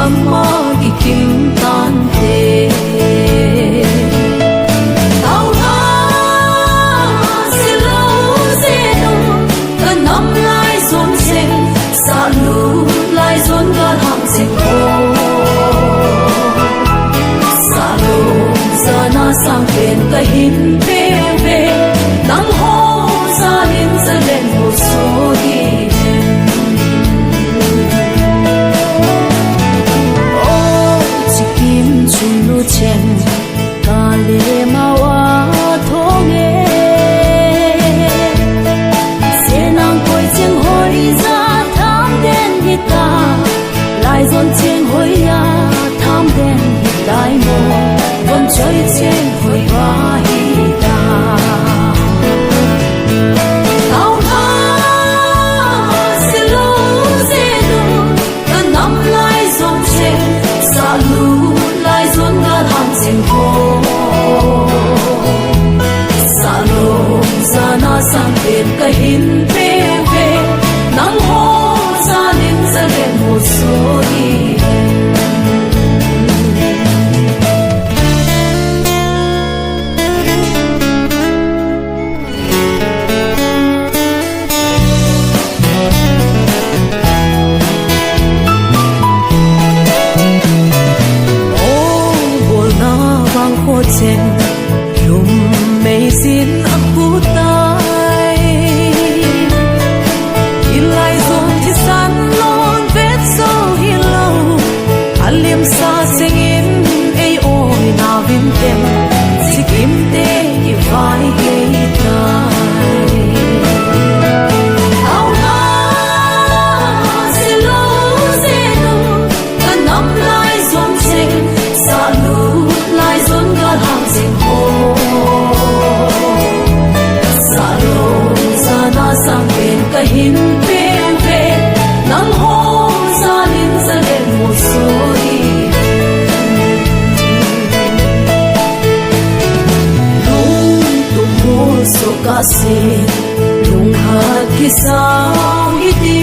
mà ki kim tan te tao na silo se no kan nam lai zon se sa lu lai zon ga ham se ko sa lo sana sang pen ka hin pe ve nang ho sa lin sa len ho so hi chen ka le ma wa thong e se nang koi chen hoi za tham den hi ta lai zon chen hoi ya tham den hi dai mo von choi chen hoi wa hi ta tao na se lo se do ka nam lai zon chen sa lu lai zon ga tham sen ko sa lo sa na sang pen ka hin pe ve nang ho sa lin sa len ho so hi chen lum mei sin a pu tai ilai zon thi san lon vet so hi lo alim sa singin ei oi na vin tem sikim te i vai ge tai au na se lo se no kan nam lai zon chen sa lu lai zon ga ham sen ho sa lo sa na sang pen ka hin pe ve nang ho sa lin sa len mo so hi lung tu mo so ka se lung ha ki sa hi ti